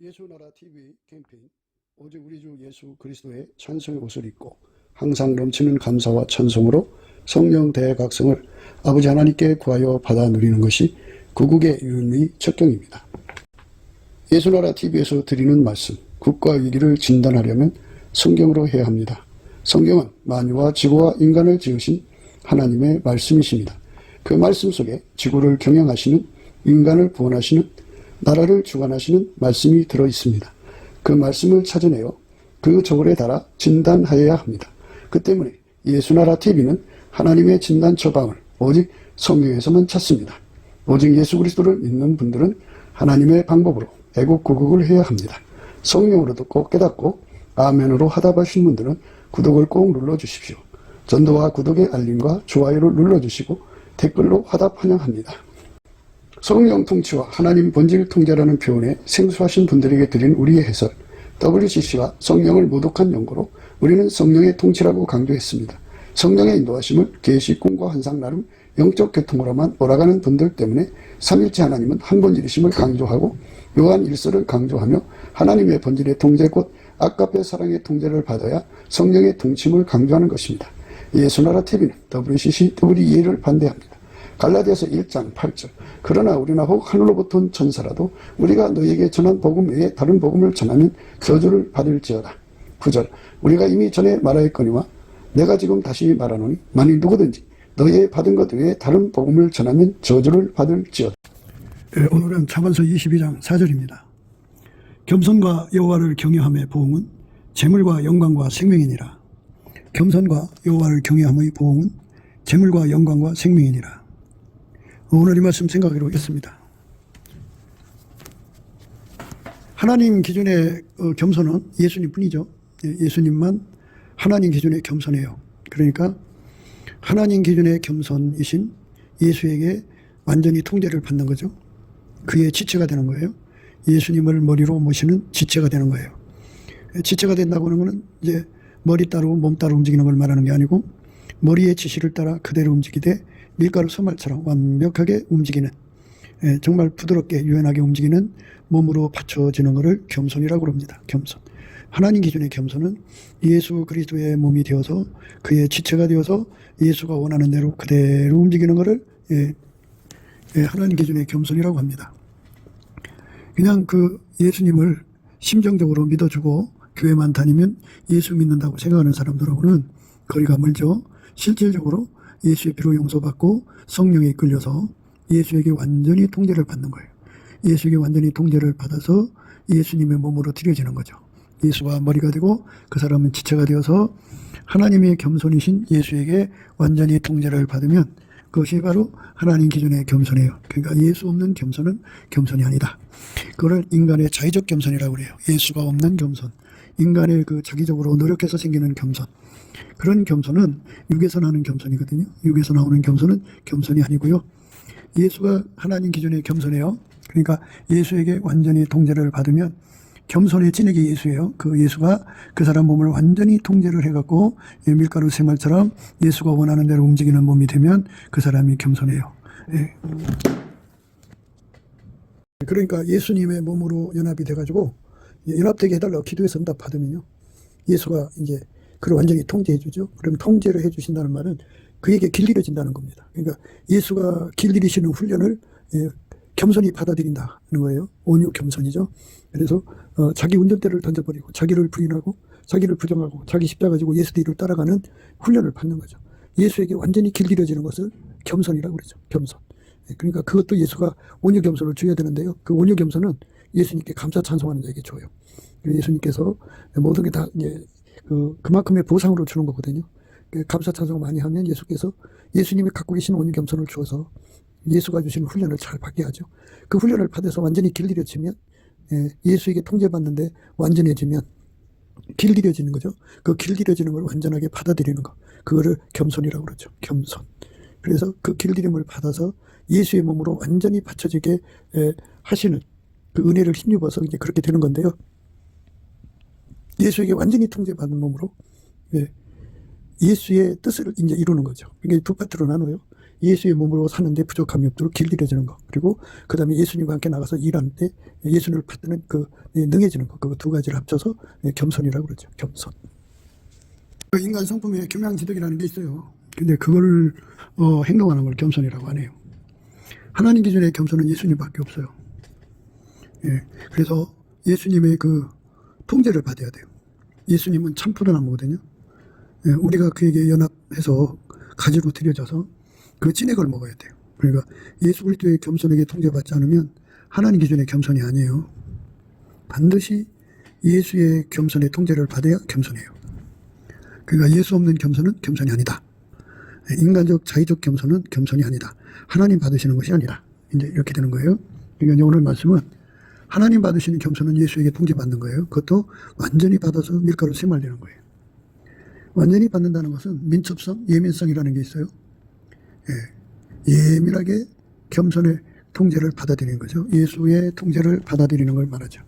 예수나라 TV 캠페인 오직 우리 주 예수 그리스도의 찬송의 옷을 입고 항상 넘치는 감사와 찬송으로 성령 대각성을 아버지 하나님께 구하여 받아 누리는 것이 구국의 유일의 척경입니다. 예수나라 TV에서 드리는 말씀, 국가 위기를 진단하려면 성경으로 해야 합니다. 성경은 만유와 지구와 인간을 지으신 하나님의 말씀이십니다. 그 말씀 속에 지구를 경영하시는, 인간을 구원하시는, 나라를 주관하시는 말씀이 들어있습니다. 그 말씀을 찾아내어 그 저울에 달아 진단하여야 합니다. 그 때문에 예수나라 TV는 하나님의 진단 처방을 오직 성경에서만 찾습니다. 오직 예수 그리스도를 믿는 분들은 하나님의 방법으로 애국구국을 해야 합니다. 성령으로 듣고 깨닫고 아멘으로 화답하신 분들은 구독을 꼭 눌러주십시오. 전도와 구독의 알림과 좋아요를 눌러주시고 댓글로 화답 환영합니다. 성령 통치와 하나님 본질 통제라는 표현에 생소하신 분들에게 드린 우리의 해설, WCC가 성령을 모독한 연고로 우리는 성령의 통치라고 강조했습니다. 성령의 인도하심을 계시, 꿈과 환상 나름 영적 교통으로만 몰아가는 분들 때문에 삼일체 하나님은 한 본질이심을 강조하고 요한 1서를 강조하며 하나님의 본질의 통제 곧 아까페 사랑의 통제를 받아야 성령의 통치임을 강조하는 것입니다. 예수나라 TV는 WCC, WEA를 반대합니다. 갈라디아서 1장 8절 그러나 우리나 혹 하늘로부터 온 천사라도 우리가 너희에게 전한 복음 외에 다른 복음을 전하면 저주를 받을지어다. 9절 우리가 이미 전에 말하였거니와 내가 지금 다시 말하노니 만일 누구든지 너희의 받은 것 외에 다른 복음을 전하면 저주를 받을지어다. 오늘은 잠언서 22장 4절입니다. 겸손과 여호와를 경외함의 보응은 재물과 영광과 생명이니라. 겸손과 여호와를 경외함의 보응은 재물과 영광과 생명이니라. 오늘 이 말씀 생각하기로 했습니다. 하나님 기준의 겸손은 예수님 뿐이죠. 예수님만 하나님 기준의 겸손해요. 그러니까 하나님 기준의 겸손이신 예수에게 완전히 통제를 받는 거죠. 그의 지체가 되는 거예요. 예수님을 머리로 모시는 지체가 되는 거예요. 지체가 된다고 하는 것은 이제 머리 따로 몸 따로 움직이는 걸 말하는 게 아니고 머리의 지시를 따라 그대로 움직이되 밀가루 소말처럼 완벽하게 움직이는, 정말 부드럽게 유연하게 움직이는 몸으로 받쳐지는 것을 겸손이라고 합니다. 겸손. 하나님 기준의 겸손은 예수 그리스도의 몸이 되어서 그의 지체가 되어서 예수가 원하는 대로 그대로 움직이는 것을 하나님 기준의 겸손이라고 합니다. 그냥 그 예수님을 심정적으로 믿어주고 교회만 다니면 예수 믿는다고 생각하는 사람들하고는 거리가 멀죠. 실질적으로 예수의 피로 용서받고 성령에 이끌려서 예수에게 완전히 통제를 받는 거예요. 예수에게 완전히 통제를 받아서 예수님의 몸으로 들여지는 거죠. 예수가 머리가 되고 그 사람은 지체가 되어서 하나님의 겸손이신 예수에게 완전히 통제를 받으면 그것이 바로 하나님 기준의 겸손이에요. 그러니까 예수 없는 겸손은 겸손이 아니다. 그걸 인간의 자의적 겸손이라고 그래요. 예수가 없는 겸손. 인간의 그 자기적으로 노력해서 생기는 겸손. 그런 겸손은 육에서 나오는 겸손이거든요. 육에서 나오는 겸손은 겸손이 아니고요. 예수가 하나님 기준의 겸손해요. 그러니까 예수에게 완전히 통제를 받으면 겸손의 찐액이 예수예요. 그 예수가 그 사람 몸을 완전히 통제를 해갖고 밀가루 새말처럼 예수가 원하는 대로 움직이는 몸이 되면 그 사람이 겸손해요. 그러니까 예수님의 몸으로 연합이 돼가지고 연합되게 해달라고 기도해서 응답 받으면요. 예수가 이제 그걸 완전히 통제해주죠. 그럼 통제를 해주신다는 말은 그에게 길들여진다는 겁니다. 그러니까 예수가 길들이시는 훈련을 겸손히 받아들인다는 거예요. 온유 겸손이죠. 그래서 자기 운전대를 던져버리고 자기를 부인하고 자기를 부정하고 자기 십자가 지고 예수 뒤를 따라가는 훈련을 받는 거죠. 예수에게 완전히 길들여지는 것을 겸손이라고 그러죠. 겸손. 그러니까 그것도 예수가 온유 겸손을 줘야 되는데요. 그 온유 겸손은 예수님께 감사 찬송하는 자에게 줘요. 예수님께서 모든 게 다 그만큼의 보상으로 주는 거거든요. 감사 찬송을 많이 하면 예수께서 예수님이 갖고 계신 온유 겸손을 주어서 예수가 주시는 훈련을 잘 받게 하죠. 그 훈련을 받아서 완전히 길들여지면 예수에게 통제받는데 완전해지면 길들여지는 거죠. 그 길들여지는 걸 완전하게 받아들이는 거. 그거를 겸손이라고 그러죠. 겸손. 그래서 그 길들임을 받아서 예수의 몸으로 완전히 받쳐지게 하시는 그 은혜를 힘입어서 이제 그렇게 되는 건데요. 예수에게 완전히 통제받는 몸으로 예수의 뜻을 이제 이루는 거죠. 이게 두 파트로 나눠요. 예수의 몸으로 사는데 부족함이 없도록 길들여지는 것. 그리고 그 다음에 예수님과 함께 나가서 일하는데 예수님을 받드는 능해지는 것. 그 두 가지를 합쳐서 겸손이라고 그러죠. 겸손. 인간 성품에 교양지덕이라는 게 있어요. 근데 그걸 행동하는 걸 겸손이라고 하네요. 하나님 기준의 겸손은 예수님밖에 없어요. 예, 그래서 예수님의 그 통제를 받아야 돼요. 예수님은 참푸르나무거든요. 예, 우리가 그에게 연합해서 가지로 들여져서 그 진액을 먹어야 돼요. 그러니까 예수 그리스도의 겸손에게 통제받지 않으면 하나님 기준의 겸손이 아니에요. 반드시 예수의 겸손의 통제를 받아야 겸손해요. 그러니까 예수 없는 겸손은 겸손이 아니다. 인간적 자의적 겸손은 겸손이 아니다. 하나님 받으시는 것이 아니라 이제 이렇게 되는 거예요. 그러니까 오늘 말씀은 하나님 받으시는 겸손은 예수에게 통제받는 거예요. 그것도 완전히 받아서 밀가루 쇠말리는 거예요. 완전히 받는다는 것은 민첩성, 예민성이라는 게 있어요. 예, 예민하게 겸손의 통제를 받아들이는 거죠. 예수의 통제를 받아들이는 걸 말하죠.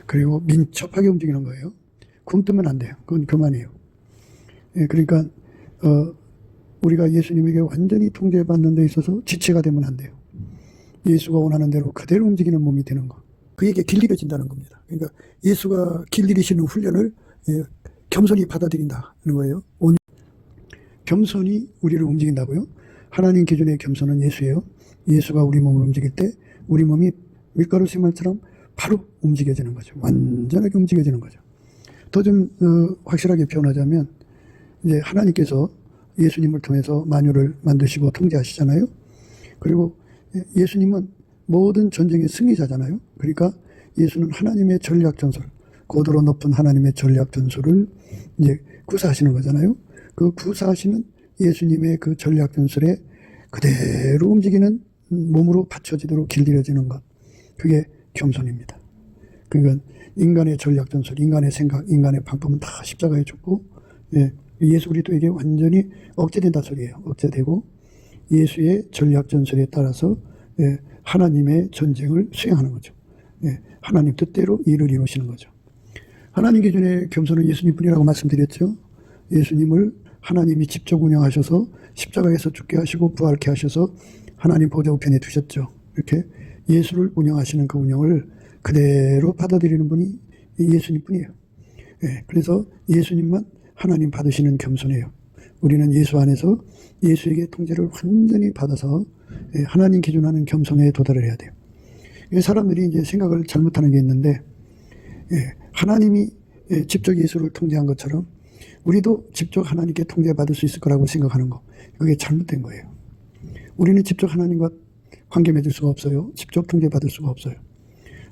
그리고 민첩하게 움직이는 거예요. 굶뜨면 안 돼요. 그건 그만이에요. 예, 그러니까 우리가 예수님에게 완전히 통제받는 데 있어서 지체가 되면 안 돼요. 예수가 원하는 대로 그대로 움직이는 몸이 되는 거. 그에게 길들여진다는 겁니다. 그러니까 예수가 길들이시는 훈련을 겸손히 받아들인다는 거예요. 겸손이 우리를 움직인다고요? 하나님 기준의 겸손은 예수예요. 예수가 우리 몸을 움직일 때 우리 몸이 밀가루 쇠말처럼 바로 움직여지는 거죠. 완전하게 움직여지는 거죠. 더 좀 확실하게 표현하자면 이제 하나님께서 예수님을 통해서 만유를 만드시고 통제하시잖아요. 그리고 예수님은 모든 전쟁의 승리자잖아요. 그러니까 예수는 하나님의 전략 전술, 고도로 높은 하나님의 전략 전술을 이제 구사하시는 거잖아요. 그 구사하시는 예수님의 그 전략 전술에 그대로 움직이는 몸으로 받쳐지도록 길들여지는 것. 그게 겸손입니다. 그러니까 인간의 전략 전술, 인간의 생각, 인간의 방법은 다 십자가에 죽고 예수 그리스도에게 완전히 억제된다 소리예요. 억제되고 예수의 전략 전술에 따라서 하나님의 전쟁을 수행하는 거죠. 하나님 뜻대로 일을 이루시는 거죠. 하나님 기준의 겸손은 예수님뿐이라고 말씀드렸죠. 예수님을 하나님이 직접 운영하셔서 십자가에서 죽게 하시고 부활케 하셔서 하나님 보좌 우편에 두셨죠. 이렇게 예수를 운영하시는 그 운영을 그대로 받아들이는 분이 예수님뿐이에요. 그래서 예수님만 하나님 받으시는 겸손이에요. 우리는 예수 안에서 예수에게 통제를 완전히 받아서 하나님 기준하는 겸손에 도달을 해야 돼요. 사람들이 이제 생각을 잘못하는 게 있는데, 하나님이 직접 예수를 통제한 것처럼 우리도 직접 하나님께 통제받을 수 있을 거라고 생각하는 거, 그게 잘못된 거예요. 우리는 직접 하나님과 관계 맺을 수가 없어요. 직접 통제받을 수가 없어요.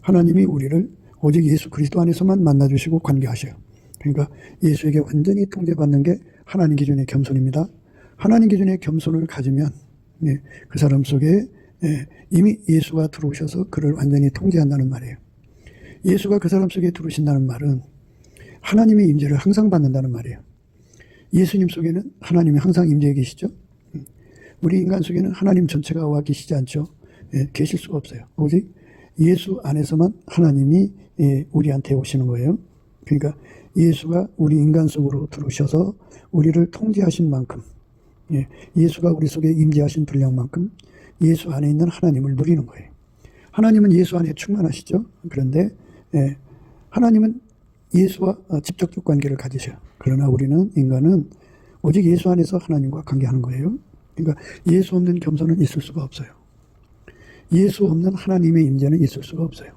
하나님이 우리를 오직 예수 그리스도 안에서만 만나주시고 관계하셔요. 그러니까 예수에게 완전히 통제받는 게 하나님 기준의 겸손입니다. 하나님 기준의 겸손을 가지면 그 사람 속에 이미 예수가 들어오셔서 그를 완전히 통제한다는 말이에요. 예수가 그 사람 속에 들어오신다는 말은 하나님의 임재를 항상 받는다는 말이에요. 예수님 속에는 하나님이 항상 임재해 계시죠. 우리 인간 속에는 하나님 전체가 와 계시지 않죠. 계실 수가 없어요. 오직 예수 안에서만 하나님이 우리한테 오시는 거예요. 그러니까 예수가 우리 인간 속으로 들어오셔서 우리를 통제하신 만큼, 예수가 우리 속에 임재하신 분량만큼 예수 안에 있는 하나님을 누리는 거예요. 하나님은 예수 안에 충만하시죠. 그런데 하나님은 예수와 직접적 관계를 가지셔요. 그러나 우리는 인간은 오직 예수 안에서 하나님과 관계하는 거예요. 그러니까 예수 없는 겸손은 있을 수가 없어요. 예수 없는 하나님의 임재는 있을 수가 없어요.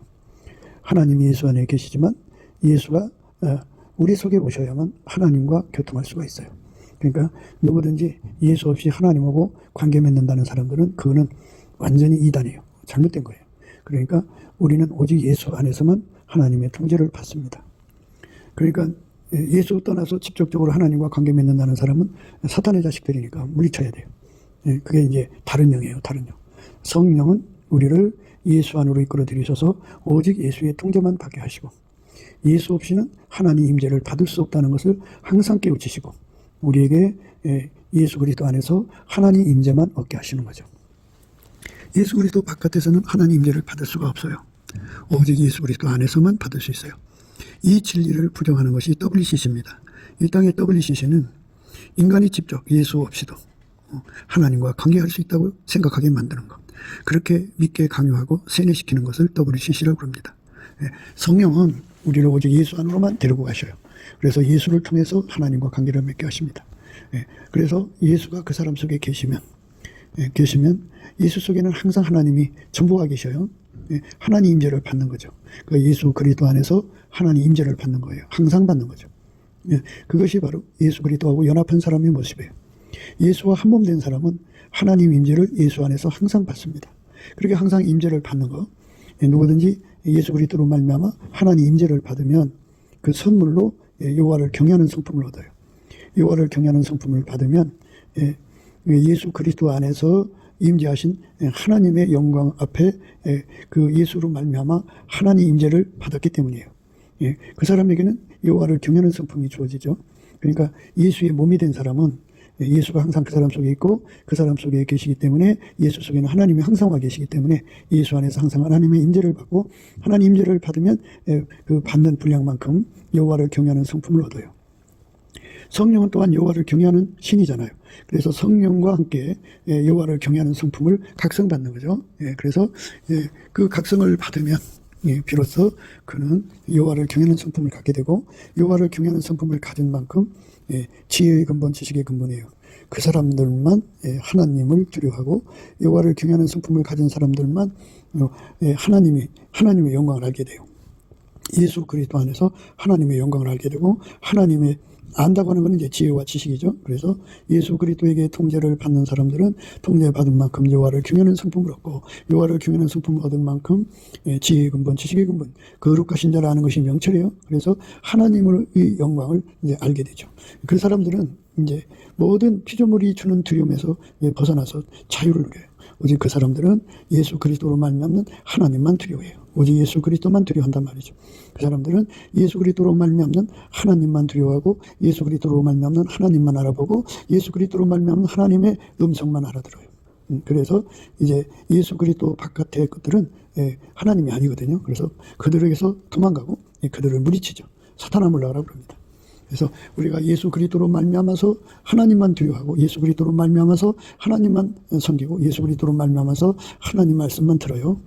하나님이 예수 안에 계시지만 예수가 우리 속에 오셔야만 하나님과 교통할 수가 있어요. 그러니까 누구든지 예수 없이 하나님하고 관계 맺는다는 사람들은 그거는 완전히 이단이에요. 잘못된 거예요. 그러니까 우리는 오직 예수 안에서만 하나님의 통제를 받습니다. 그러니까 예수 떠나서 직접적으로 하나님과 관계 맺는다는 사람은 사탄의 자식들이니까 물리쳐야 돼요. 그게 이제 다른 영이에요. 다른 영. 성령은 우리를 예수 안으로 이끌어 들이셔서 오직 예수의 통제만 받게 하시고 예수 없이는 하나님 임재를 받을 수 없다는 것을 항상 깨우치시고 우리에게 예수 그리스도 안에서 하나님 임재만 얻게 하시는 거죠. 예수 그리스도 바깥에서는 하나님 임재를 받을 수가 없어요. 오직 예수 그리스도 안에서만 받을 수 있어요. 이 진리를 부정하는 것이 WCC입니다. 이 땅의 WCC는 인간이 직접 예수 없이도 하나님과 관계할 수 있다고 생각하게 만드는 것. 그렇게 믿게 강요하고 세뇌시키는 것을 WCC라고 합니다. 성령은 우리를 오직 예수 안으로만 데리고 가셔요. 그래서 예수를 통해서 하나님과 관계를 맺게 하십니다. 그래서 예수가 그 사람 속에 계시면 예수 속에는 항상 하나님이 전부가 계셔요. 하나님 임재를 받는 거죠. 그 예수 그리스도 안에서 하나님 임재를 받는 거예요. 항상 받는 거죠. 그것이 바로 예수 그리스도하고 연합한 사람의 모습이에요. 예수와 한 몸 된 사람은 하나님 임재를 예수 안에서 항상 받습니다. 그렇게 항상 임재를 받는 거. 누구든지 예수 그리스도로 말미암아 하나님 임재를 받으면 그 선물로 여호와를 경외하는 성품을 얻어요. 여호와를 경외하는 성품을 받으면 예수 그리스도 안에서 임재하신 하나님의 영광 앞에 그 예수로 말미암아 하나님 임재를 받았기 때문이에요. 그 사람에게는 여호와를 경외하는 성품이 주어지죠. 그러니까 예수의 몸이 된 사람은 예수가 항상 그 사람 속에 있고 그 사람 속에 계시기 때문에 예수 속에는 하나님이 항상 와 계시기 때문에 예수 안에서 항상 하나님의 임재를 받고 하나님 임재를 받으면 그 받는 분량만큼 여호와를 경외하는 성품을 얻어요. 성령은 또한 여호와를 경외하는 신이잖아요. 그래서 성령과 함께 여호와를 경외하는 성품을 각성받는 거죠. 그래서 그 각성을 받으면 비로소 그는 여호와를 경외하는 성품을 갖게 되고 여호와를 경외하는 성품을 가진 만큼 지혜의 근본, 지식의 근본이에요. 그 사람들만 하나님을 두려워하고 여호와를 경외하는 성품을 가진 사람들만 하나님의 영광을 알게 돼요. 예수 그리스도 안에서 하나님의 영광을 알게 되고 하나님의 안다고 하는 건 이제 지혜와 지식이죠. 그래서 예수 그리스도에게 통제를 받는 사람들은 통제받은 만큼 여호와를 경외하는 성품을 얻고 여호와를 경외하는 성품을 얻은 만큼 지혜의 근본, 지식의 근본, 거룩하신 자를 아는 것이 명철이에요. 그래서 하나님의 영광을 이제 알게 되죠. 그 사람들은 이제 모든 피조물이 주는 두려움에서 벗어나서 자유를 누려요. 오직 그 사람들은 예수 그리스도로 말미암는 하나님만 두려워해요. 오직 예수 그리스도만 두려워한단 말이죠. 그 사람들은 예수 그리스도로 말미암는 하나님만 두려워하고 예수 그리스도로 말미암는 하나님만 알아보고 예수 그리스도로 말미암는 하나님의 음성만 알아들어요. 그래서 이제 예수 그리스도 바깥의 것들은 하나님이 아니거든요. 그래서 그들에게서 도망가고 그들을 물리치죠. 사탄아 물러가라고 그럽니다. 그래서 우리가 예수 그리스도로 말미암아서 하나님만 두려워하고 예수 그리스도로 말미암아서 하나님만 섬기고 예수 그리스도로 말미암아서 하나님 말씀만 들어요.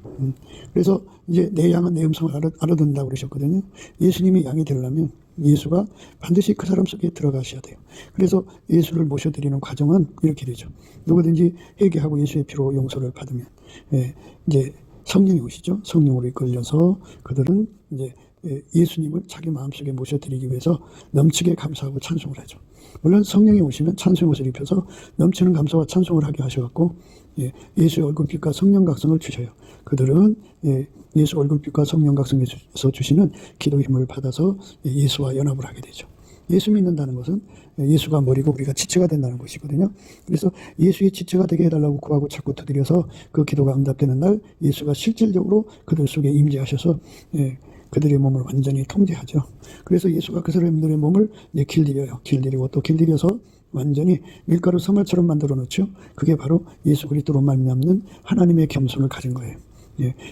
그래서 이제 내 양은 내 음성을 알아듣는다고 그러셨거든요. 예수님이 양이 되려면 예수가 반드시 그 사람 속에 들어가셔야 돼요. 그래서 예수를 모셔드리는 과정은 이렇게 되죠. 누구든지 회개하고 예수의 피로 용서를 받으면 이제 성령이 오시죠. 성령으로 이끌려서 그들은 이제 예수님을 자기 마음속에 모셔드리기 위해서 넘치게 감사하고 찬송을 하죠. 물론 성령이 오시면 찬송의 옷을 입혀서 넘치는 감사와 찬송을 하게 하셔갖고 예수의 얼굴빛과 성령 각성을 주셔요. 그들은 예수 얼굴빛과 성령 각성에서 주시는 기도 힘을 받아서 예수와 연합을 하게 되죠. 예수 믿는다는 것은 예수가 머리고 우리가 지체가 된다는 것이거든요. 그래서 예수의 지체가 되게 해달라고 구하고 자꾸 두드려서 그 기도가 응답되는 날 예수가 실질적으로 그들 속에 임재하셔서 그들의 몸을 완전히 통제하죠. 그래서 예수가 그 사람들의 몸을 길들여요. 길들이고 또 길들여서 완전히 밀가루 사말처럼 만들어 놓죠. 그게 바로 예수 그리스도로 말미암는 하나님의 겸손을 가진 거예요.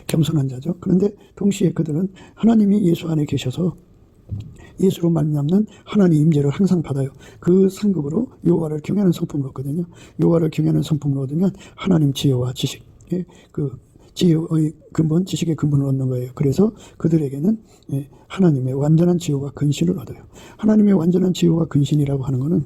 겸손한 자죠. 그런데 동시에 그들은 하나님이 예수 안에 계셔서 예수로 말미암는 하나님 임재를 항상 받아요. 그 상급으로 여호와를 경외하는 성품을 얻거든요. 여호와를 경외하는 성품을 얻으면 하나님 지혜와 지식, 그 지혜의 근본, 지식의 근본을 얻는 거예요. 그래서 그들에게는 하나님의 완전한 지혜와 근신을 얻어요. 하나님의 완전한 지혜와 근신이라고 하는 것은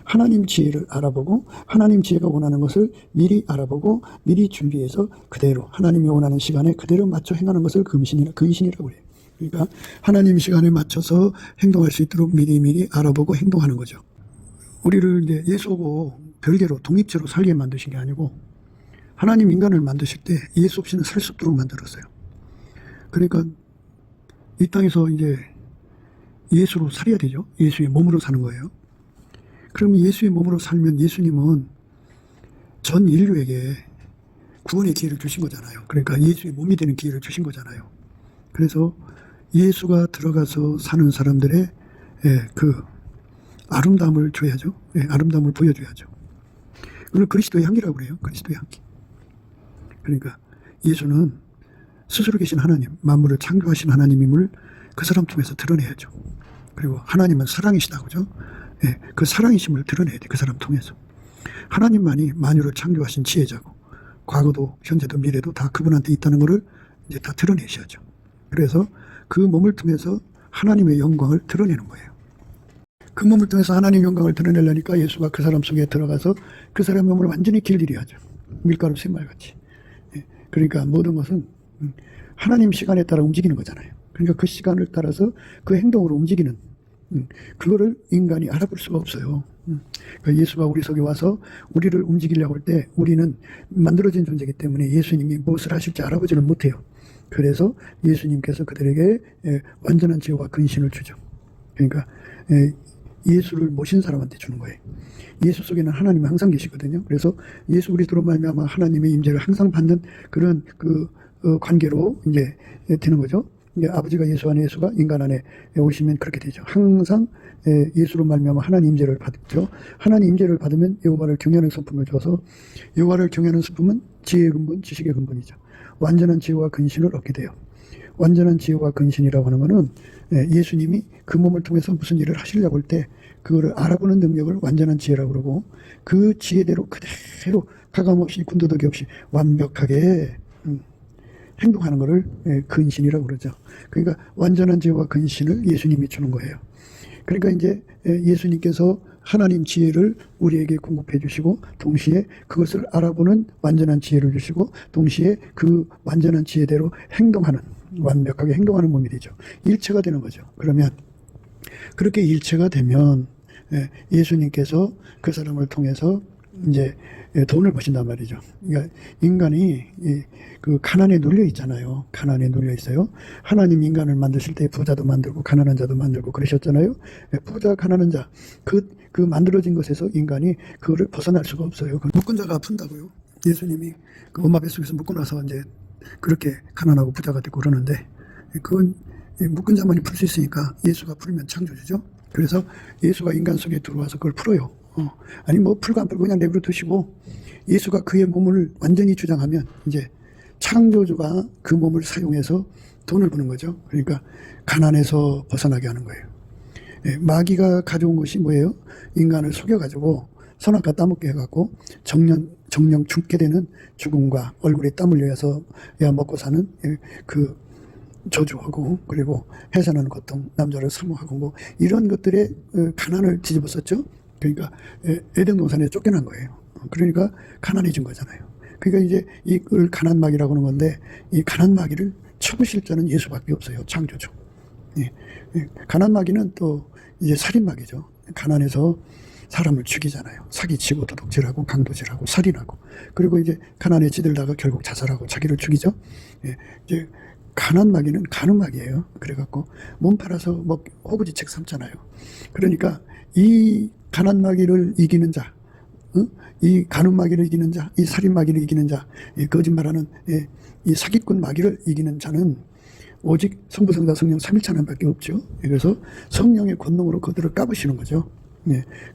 하나님 지혜를 알아보고 하나님 지혜가 원하는 것을 미리 알아보고 미리 준비해서 그대로 하나님이 원하는 시간에 그대로 맞춰 행하는 것을 근신이라고 해요. 그러니까 하나님 시간에 맞춰서 행동할 수 있도록 미리 알아보고 행동하는 거죠. 우리를 이제 예수하고 별개로 독립체로 살게 만드신 게 아니고 하나님 인간을 만드실 때 예수 없이는 살 수 없도록 만들었어요. 그러니까 이 땅에서 이제 예수로 살아야 되죠. 예수의 몸으로 사는 거예요. 그럼 예수의 몸으로 살면 예수님은 전 인류에게 구원의 기회를 주신 거잖아요. 그러니까 예수의 몸이 되는 기회를 주신 거잖아요. 그래서 예수가 들어가서 사는 사람들의 그 아름다움을 줘야죠. 아름다움을 보여줘야죠. 그걸 그리스도의 향기라고 그래요. 그리스도의 향기. 그러니까 예수는 스스로 계신 하나님, 만물을 창조하신 하나님임을 그 사람 통해서 드러내야죠. 그리고 하나님은 사랑이시다고죠. 그 사랑이심을 드러내야 돼. 그 사람 통해서. 하나님만이 만유를 창조하신 지혜자고 과거도 현재도 미래도 다 그분한테 있다는 것을 이제 다 드러내셔야죠. 그래서 그 몸을 통해서 하나님의 영광을 드러내는 거예요. 그 몸을 통해서 하나님의 영광을 드러내려니까 예수가 그 사람 속에 들어가서 그 사람의 몸을 완전히 길들여야죠. 밀가루 샘말같이. 그러니까 모든 것은 하나님 시간에 따라 움직이는 거잖아요. 그러니까 그 시간을 따라서 그 행동으로 움직이는 그거를 인간이 알아볼 수가 없어요. 그러니까 예수가 우리 속에 와서 우리를 움직이려고 할 때 우리는 만들어진 존재이기 때문에 예수님이 무엇을 하실지 알아보지는 못해요. 그래서 예수님께서 그들에게 완전한 지혜와 근신을 주죠. 그러니까 예수를 모신 사람한테 주는 거예요. 예수 속에는 하나님이 항상 계시거든요. 그래서 예수 그리스도로 말미암아 하나님의 임재를 항상 받는 그런 그 관계로 이제 되는 거죠. 이제 아버지가 예수 안에 예수가 인간 안에 오시면 그렇게 되죠. 항상 예수로 말미암아 하나님 임재를 받죠. 하나님 임재를 받으면 여호와를 경외하는 성품을 줘서 여호와를 경외하는 성품은 지혜의 근본, 지식의 근본이죠. 완전한 지혜와 근신을 얻게 돼요. 완전한 지혜와 근신이라고 하는 것은 예수님이 그 몸을 통해서 무슨 일을 하시려고 할 때 그거를 알아보는 능력을 완전한 지혜라고 그러고 그 지혜대로 그대로 가감없이 군더더기 없이 완벽하게 행동하는 것을 근신이라고 그러죠. 그러니까 완전한 지혜와 근신을 예수님이 주는 거예요. 그러니까 이제 예수님께서 하나님 지혜를 우리에게 공급해 주시고 동시에 그것을 알아보는 완전한 지혜를 주시고 동시에 그 완전한 지혜대로 행동하는 완벽하게 행동하는 몸이 되죠. 일체가 되는 거죠. 그러면 그렇게 일체가 되면 예수님께서 그 사람을 통해서 이제 돈을 버신단 말이죠. 그러니까 인간이 그 가난에 눌려 있잖아요. 가난에 눌려 있어요. 하나님 인간을 만드실 때 부자도 만들고 가난한 자도 만들고 그러셨잖아요. 부자, 가난한 자, 그 만들어진 것에서 인간이 그거를 벗어날 수가 없어요. 묶은 자가 아픈다고요. 예수님이 그 엄마 뱃속에서 묶고 나서 이제 그렇게 가난하고 부자가 되고 그러는데 그건 묶은 자만이 풀 수 있으니까 예수가 풀면 창조주죠. 그래서 예수가 인간 속에 들어와서 그걸 풀어요. 아니 뭐 풀고 안 풀고 그냥 내버려 두시고 예수가 그의 몸을 완전히 주장하면 이제 창조주가 그 몸을 사용해서 돈을 버는 거죠. 그러니까 가난에서 벗어나게 하는 거예요. 마귀가 가져온 것이 뭐예요? 인간을 속여가지고 선악과 따먹게 해갖고 정령 죽게 되는 죽음과 얼굴에 땀 흘려서 야 먹고 사는 그 저주하고 그리고 해산하는 고통, 남자를 사모하고 뭐 이런 것들의 가난을 뒤집었었죠. 그러니까 에덴 동산에 쫓겨난 거예요. 그러니까 가난해진 거잖아요. 그러니까 이제 이걸 가난마귀라고 하는 건데 이 가난마귀를 쳐부실 자는 예수밖에 없어요. 창조주. 가난마귀는 또 이제 살인마귀죠. 가난해서 사람을 죽이잖아요. 사기치고 도둑질하고 강도질하고 살인하고 그리고 이제 가난에 찌들다가 결국 자살하고 자기를 죽이죠. 이제 가난마귀는 간음마귀예요. 그래갖고 몸 팔아서 호구지책 삼잖아요. 그러니까 이 가난마귀를 이기는 자, 이 간음마귀를 이기는 자, 이 살인마귀를 이기는 자, 이 거짓말하는 이 사기꾼 마귀를 이기는 자는 오직 성부, 성자, 성령 삼일체 하나님밖에 없죠. 그래서 성령의 권능으로 그들을 까부시는 거죠.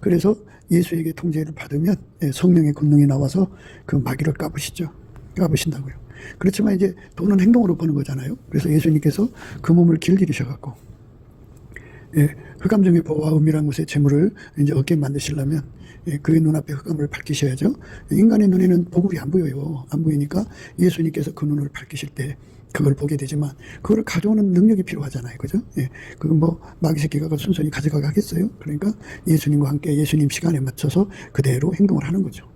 그래서 예수에게 통제를 받으면 성령의 권능이 나와서 그 마귀를 까부신다고요. 그렇지만 이제 돈은 행동으로 버는 거잖아요. 그래서 예수님께서 그 몸을 길들이셔갖고 흑암정의 보호와 은밀한 곳에 재물을 이제 얻게 만드시려면 그의 눈앞에 흑암을 밝히셔야죠. 인간의 눈에는 보급이 안 보여요. 안 보이니까 예수님께서 그 눈을 밝히실 때 그걸 보게 되지만 그걸 가져오는 능력이 필요하잖아요. 그죠? 그건 뭐 마귀 새끼가 순순히 가져가게 하겠어요? 그러니까 예수님과 함께 예수님 시간에 맞춰서 그대로 행동을 하는 거죠.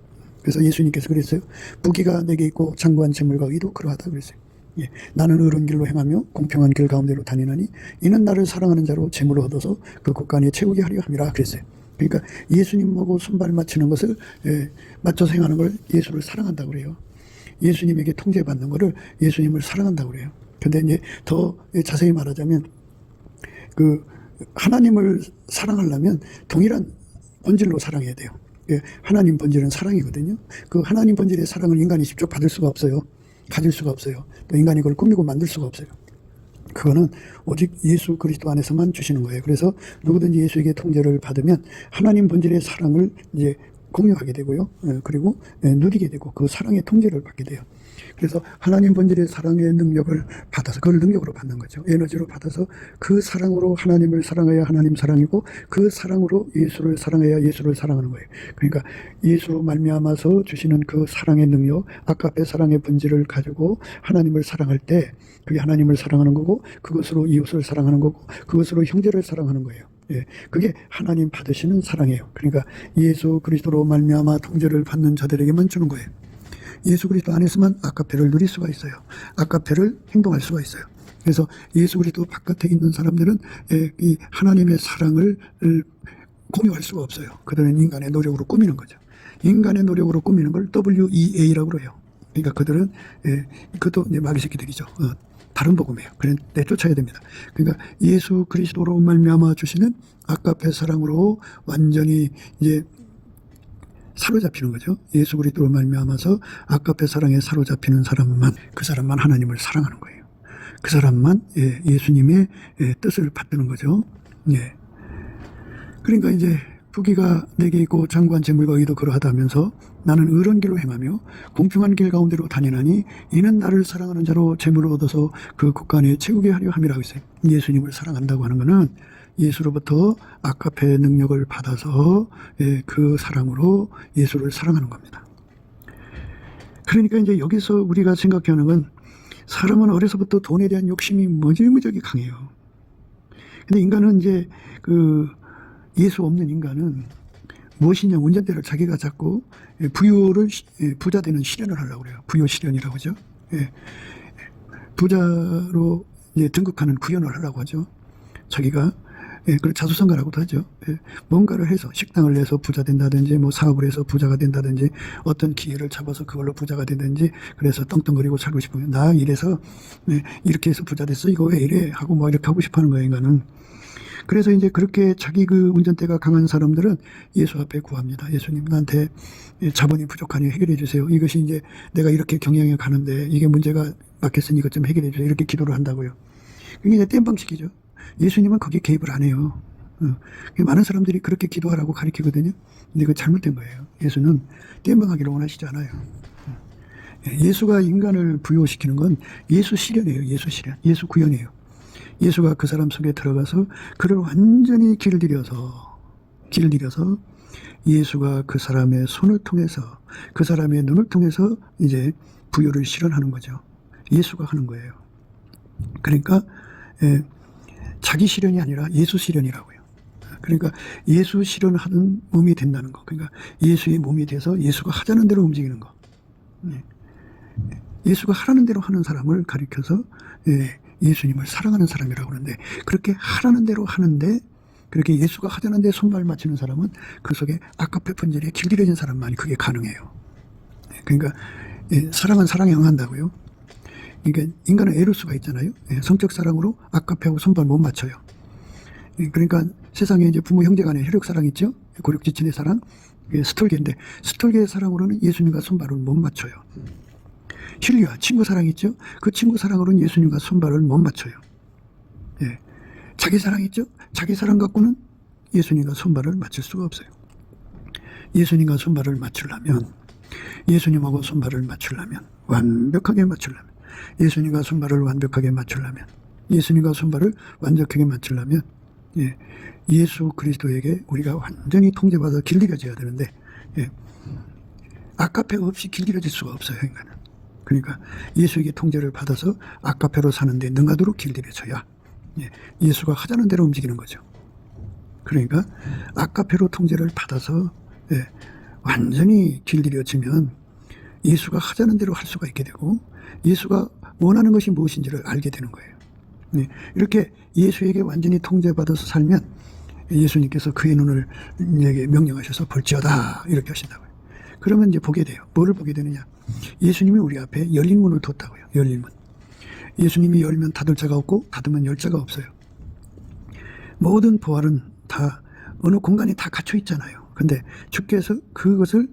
그래서 예수님께서 그랬어요. 부귀가 내게 있고 장구한 재물과 의도 그러하다 그랬어요. 나는 의로운 길로 행하며 공평한 길 가운데로 다니나니 이는 나를 사랑하는 자로 재물을 얻어서 그 국간에 채우게 하려 함이라 그랬어요. 그러니까 예수님하고 손발 맞추는 것을 맞춰서 행하는 걸 예수를 사랑한다고 그래요. 예수님에게 통제받는 것을 예수님을 사랑한다고 그래요. 근데 이제 더 자세히 말하자면 그 하나님을 사랑하려면 동일한 본질로 사랑해야 돼요. 하나님 본질은 사랑이거든요. 그 하나님 본질의 사랑을 인간이 직접 받을 수가 없어요. 가질 수가 없어요. 또 인간이 그걸 꾸미고 만들 수가 없어요. 그거는 오직 예수 그리스도 안에서만 주시는 거예요. 그래서 누구든지 예수에게 통제를 받으면 하나님 본질의 사랑을 이제 공유하게 되고요. 그리고 누리게 되고 그 사랑의 통제를 받게 돼요. 그래서 하나님 본질의 사랑의 능력을 받아서 그걸 능력으로 받는 거죠. 에너지로 받아서 그 사랑으로 하나님을 사랑해야 하나님 사랑이고 그 사랑으로 예수를 사랑해야 예수를 사랑하는 거예요. 그러니까 예수로 말미암아서 주시는 그 사랑의 능력, 아까의 사랑의 본질을 가지고 하나님을 사랑할 때 그게 하나님을 사랑하는 거고 그것으로 이웃을 사랑하는 거고 그것으로 형제를 사랑하는 거예요. 예, 그게 하나님 받으시는 사랑이에요. 그러니까 예수 그리스도로 말미암아 통제를 받는 자들에게만 주는 거예요. 예수 그리스도 안에서만 아까페를 누릴 수가 있어요. 아까페를 행동할 수가 있어요. 그래서 예수 그리스도 바깥에 있는 사람들은 이 하나님의 사랑을 공유할 수가 없어요. 그들은 인간의 노력으로 꾸미는 거죠. 인간의 노력으로 꾸미는 걸 WEA라고 그래요. 그러니까 그들은 그것도 이제 마귀 새끼들이죠. 다른 복음이에요. 그래서 내쫓아야 됩니다. 그러니까 예수 그리스도로 말미암아 주시는 아까페 사랑으로 완전히 이제 사로잡히는 거죠. 예수 그리스도로 말미암아서 아까페 사랑에 사로잡히는 사람만, 그 사람만 하나님을 사랑하는 거예요. 그 사람만 예수님의 뜻을 받드는 거죠. 예. 그러니까 이제 부귀가 내게 있고 장구한 재물과 의도 그러하다면서 나는 의로운 길로 행하며 공평한 길 가운데로 다니나니 이는 나를 사랑하는 자로 재물을 얻어서 그 국간에 채우게 하려 함이라고 했어요. 예수님을 사랑한다고 하는 것은 예수로부터 아까페 능력을 받아서 그 사랑으로 예수를 사랑하는 겁니다. 그러니까 이제 여기서 우리가 생각하는 건 사람은 어려서부터 돈에 대한 욕심이 무지무지하게 강해요. 근데 인간은 이제 예수 없는 인간은 무엇이냐, 운전대를 자기가 잡고 부유를 부자 되는 실현을 하려고 그래요. 부유 실현이라고 하죠. 부자로 이제 등극하는 구현을 하려고 하죠. 자기가 그걸 자수성가라고도 하죠. 뭔가를 해서 식당을 내서 부자 된다든지 뭐 사업을 해서 부자가 된다든지 어떤 기회를 잡아서 그걸로 부자가 되든지 그래서 떵떵거리고 살고 싶으면 나 이래서 이렇게 해서 부자 됐어 이거 왜 이래 하고 뭐 이렇게 하고 싶어 하는 거예요, 인간은. 그래서 이제 그렇게 자기 그 운전대가 강한 사람들은 예수 앞에 구합니다. 예수님, 나한테 자본이 부족하니 해결해 주세요. 이것이 이제 내가 이렇게 경영해 가는데 이게 문제가 막혔으니 이것 좀 해결해 주세요. 이렇게 기도를 한다고요. 그게 이제 땜방식이죠. 예수님은 거기에 개입을 안 해요. 많은 사람들이 그렇게 기도하라고 가르치거든요. 근데 그거 잘못된 거예요. 예수는 땜방하기를 원하시지 않아요. 예수가 인간을 부여시키는 건 예수 실현이에요. 예수 실현. 예수 구현이에요. 예수가 그 사람 속에 들어가서 그를 완전히 길들여서 예수가 그 사람의 손을 통해서 그 사람의 눈을 통해서 이제 부여를 실현하는 거죠. 예수가 하는 거예요. 그러니까 자기 실현이 아니라 예수 실현이라고요. 그러니까 예수 실현하는 몸이 된다는 거. 그러니까 예수의 몸이 돼서 예수가 하자는 대로 움직이는 거. 예수가 하라는 대로 하는 사람을 가리켜서 예수님을 사랑하는 사람이라고 하는데 그렇게 하라는 대로 하는데 그렇게 예수가 하자는 데 손발 맞추는 사람은 그 속에 아까페 본질에 길들여진 사람만이 그게 가능해요. 그러니까 사랑은 사랑에 응한다고요. 그러니까 인간은 에로스가 있잖아요. 성적 사랑으로 아까페하고 손발 못 맞춰요. 그러니까 세상에 이제 부모 형제 간의 혈육 사랑 있죠. 고륙지친의 사랑, 스톨게인데 스톨게의 사랑으로는 예수님과 손발을 못 맞춰요. 힐리아 친구 사랑 있죠. 그 친구 사랑으로는 예수님과 손발을 못 맞춰요. 자기 사랑 있죠. 자기 사랑 갖고는 예수님과 손발을 맞출 수가 없어요. 예수님과 손발을 맞추려면 예수님하고 손발을 맞추려면 완벽하게 맞추려면 예수님과 손발을 완벽하게 맞추려면 예수님과 손발을 완벽하게 맞추려면 예수 그리스도에게 우리가 완전히 통제받아 길들여져야 되는데 아까페 없이 길들여질 수가 없어요, 인간은. 그러니까 예수에게 통제를 받아서 아까페로 사는데 능하도록 길들여져야 예수가 하자는 대로 움직이는 거죠. 그러니까 아까페로 통제를 받아서 완전히 길들여지면 예수가 하자는 대로 할 수가 있게 되고 예수가 원하는 것이 무엇인지를 알게 되는 거예요. 이렇게 예수에게 완전히 통제받아서 살면 예수님께서 그의 눈을 내게 명령하셔서 볼지어다 이렇게 하신다고요. 그러면 이제 보게 돼요. 뭐를 보게 되느냐? 예수님이 우리 앞에 열린 문을 뒀다고요. 열린 문. 예수님이 열면 닫을 자가 없고 닫으면 열 자가 없어요. 모든 부활은 다 어느 공간에 다 갇혀 있잖아요. 근데 주께서 그것을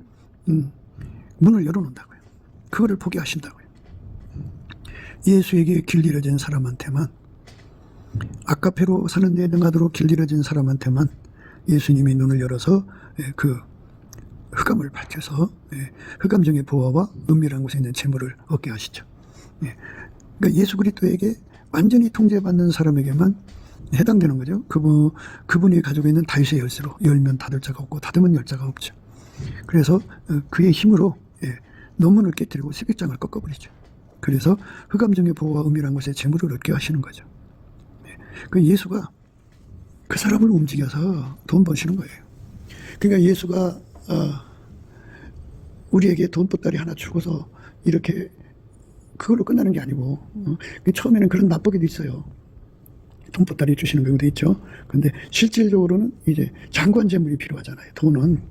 문을 열어놓는다고요. 그거를 보게 하신다고요. 예수에게 길들여진 사람한테만 아까페로 사는 데 능하도록 길들여진 사람한테만 예수님이 눈을 열어서 그 흑암을 밝혀서 흑암 중의 보화와 은밀한 곳에 있는 재물을 얻게 하시죠. 그러니까 예수 그리스도에게 완전히 통제받는 사람에게만 해당되는 거죠. 그분이 가지고 있는 다윗의 열쇠로 열면 닫을 자가 없고 닫으면 열 자가 없죠. 그래서 그의 힘으로 논문을 깨뜨리고 십육장을 꺾어버리죠. 그래서 흑암 중의 보호와 은밀한 곳에 재물을 얻게 하시는 거죠. 그 예수가 그 사람을 움직여서 돈 버시는 거예요. 그러니까 예수가 우리에게 돈보따리 하나 주고서 이렇게 그걸로 끝나는 게 아니고 처음에는 그런 맛보기도 있어요. 돈보따리 주시는 경우도 있죠. 근데 실질적으로는 이제 장관 재물이 필요하잖아요. 돈은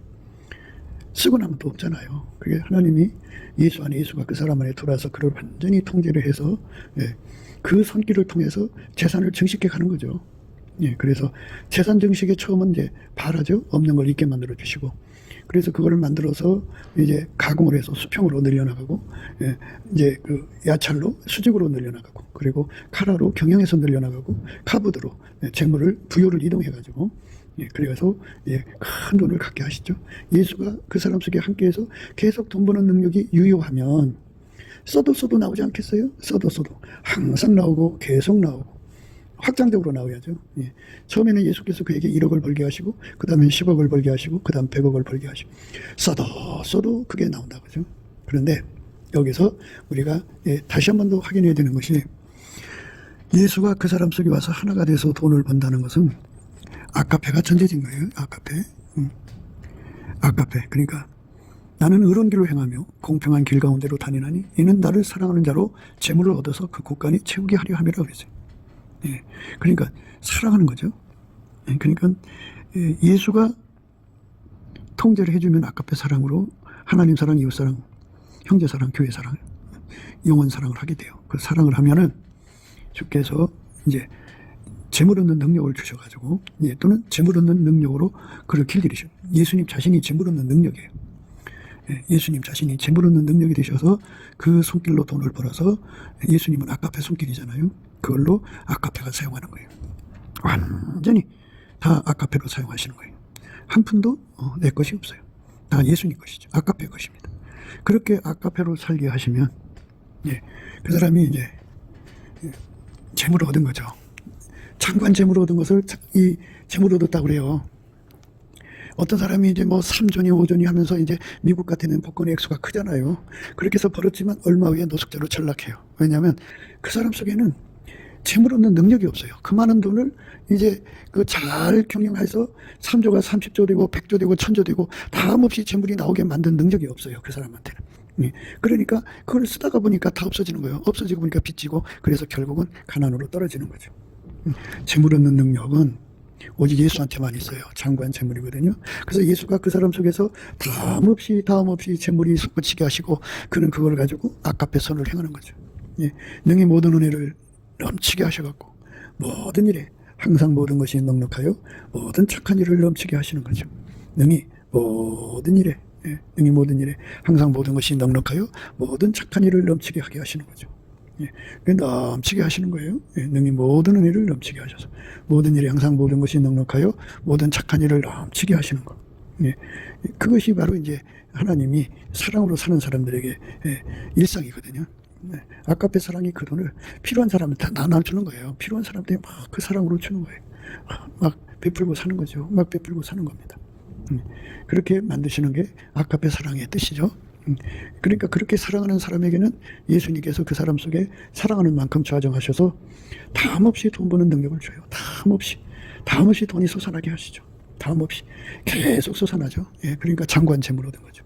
쓰고 나면 또 없잖아요. 그게 하나님이 예수 안에 예수가 그 사람 안에 들어와서 그를 완전히 통제를 해서 그 손길을 통해서 재산을 증식해 가는 거죠. 그래서 재산 증식의 처음은 이제 발하죠. 없는 걸 있게 만들어 주시고, 그래서 그거를 만들어서 이제 가공을 해서 수평으로 늘려나가고, 이제 그 야찰로 수직으로 늘려나가고, 그리고 카라로 경영해서 늘려나가고, 카보드로 재물을 부여를 이동해가지고, 그래서 큰 돈을 갖게 하시죠. 예수가 그 사람 속에 함께해서 계속 돈 버는 능력이 유효하면 써도 나오지 않겠어요? 써도 항상 나오고 계속 나오고 확장적으로 나와야죠. 처음에는 예수께서 그에게 1억을 벌게 하시고, 그 다음에 10억을 벌게 하시고, 그 다음 100억을 벌게 하시고, 써도 그게 나온다 그죠. 그런데 여기서 우리가 다시 한 번 더 확인해야 되는 것이, 예수가 그 사람 속에 와서 하나가 돼서 돈을 번다는 것은 아까페가 전제된 거예요. 아까페. 그러니까 나는 의로운 길로 행하며 공평한 길 가운데로 다니나니 이는 나를 사랑하는 자로 재물을 얻어서 그 곳간이 채우게 하려 함이라고 그랬어요. 그러니까 사랑하는 거죠. 그러니까 예수가 통제를 해주면 아까페 사랑으로 하나님 사랑, 이웃 사랑, 형제 사랑, 교회 사랑, 영혼 사랑을 하게 돼요. 그 사랑을 하면은 주께서 이제 재물 얻는 능력을 주셔가지고, 또는 재물 얻는 능력으로 그를 길들이셔. 예수님 자신이 재물 얻는 능력이에요. 예수님 자신이 재물 얻는 능력이 되셔서 그 손길로 돈을 벌어서, 예수님은 아까페 손길이잖아요. 그걸로 아까페가 사용하는 거예요. 완전히 다 아까페로 사용하시는 거예요. 한 푼도 내 것이 없어요. 다 예수님 것이죠. 아까페 것입니다. 그렇게 아까페로 살게 하시면 그 사람이 이제 재물을 얻은 거죠. 장관 재물을 얻은 것을 이 재물을 얻었다고 그래요. 어떤 사람이 이제 뭐 3조니 5조니 하면서 이제 미국 같은 복권의 액수가 크잖아요. 그렇게 해서 벌었지만 얼마 후에 노숙자로 전락해요. 왜냐하면 그 사람 속에는 재물 얻는 능력이 없어요. 그 많은 돈을 이제 그 잘 경영해서 3조가 30조 되고 100조 되고 1000조 되고 다음 없이 재물이 나오게 만든 능력이 없어요. 그 사람한테는. 그러니까 그걸 쓰다가 보니까 다 없어지는 거예요. 없어지고 보니까 빚지고, 그래서 결국은 가난으로 떨어지는 거죠. 재물 얻는 능력은 오직 예수한테만 있어요. 장관 재물이거든요. 그래서 예수가 그 사람 속에서 다음 없이 재물이 솟구치게 하시고, 그는 그걸 가지고 아까페 선을 행하는 거죠. 능히 모든 은혜를 넘치게 하셔갖고 모든 일에 항상 모든 것이 넉넉하여 모든 착한 일을 넘치게 하시는 거죠. 능히 모든 일에 항상 모든 것이 넉넉하여 모든 착한 일을 넘치게 하게 하시는 거죠. 넘치게 하시는 거예요. 능히 모든 은혜를 넘치게 하셔서 모든 일에 항상 모든 것이 넉넉하여 모든 착한 일을 넘치게 하시는 거. 그것이 바로 이제 하나님이 사랑으로 사는 사람들에게 일상이거든요. 아까페 사랑이 그 돈을 필요한 사람한테 나눠주는 거예요. 필요한 사람한테 막 그 사랑으로 주는 거예요. 막 베풀고 사는 거죠. 막 베풀고 사는 겁니다. 그렇게 만드시는 게 아까페 사랑의 뜻이죠. 그러니까 그렇게 사랑하는 사람에게는 예수님께서 그 사람 속에 사랑하는 만큼 좌정하셔서 다음 없이 돈 버는 능력을 줘요. 다음 없이 돈이 솟아나게 하시죠. 다음 없이 계속 솟아나죠. 그러니까 장관 재물 얻은 거죠.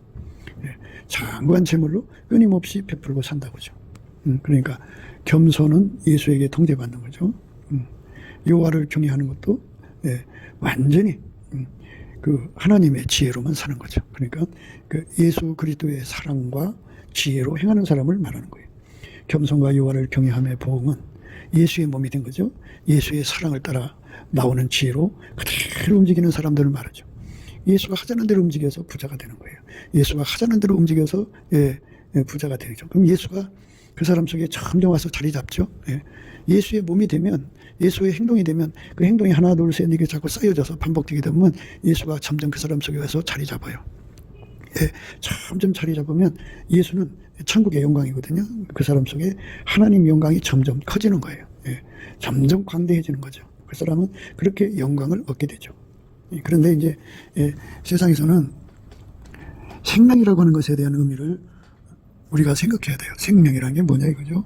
장관 재물로 끊임없이 베풀고 산다고죠. 그러니까 겸손은 예수에게 통제받는 거죠. 여호와를 경외하는 것도 완전히 그 하나님의 지혜로만 사는 거죠. 그러니까 그 예수 그리스도의 사랑과 지혜로 행하는 사람을 말하는 거예요. 겸손과 여호와를 경외함의 보응은 예수의 몸이 된 거죠. 예수의 사랑을 따라 나오는 지혜로 그대로 움직이는 사람들을 말하죠. 예수가 하자는 대로 움직여서 부자가 되는 거예요. 예수가 하자는 대로 움직여서 부자가 되죠. 그럼 예수가 그 사람 속에 점점 와서 자리 잡죠. 예수의 몸이 되면, 예수의 행동이 되면 그 행동이 하나 둘 셋 이게 자꾸 쌓여져서 반복되게 되면 예수가 점점 그 사람 속에 와서 자리 잡아요. 점점 자리 잡으면 예수는 천국의 영광이거든요. 그 사람 속에 하나님 영광이 점점 커지는 거예요. 점점 광대해지는 거죠. 그 사람은 그렇게 영광을 얻게 되죠. 그런데 이제 세상에서는 생명이라고 하는 것에 대한 의미를 우리가 생각해야 돼요. 생명이라는 게 뭐냐 이거죠.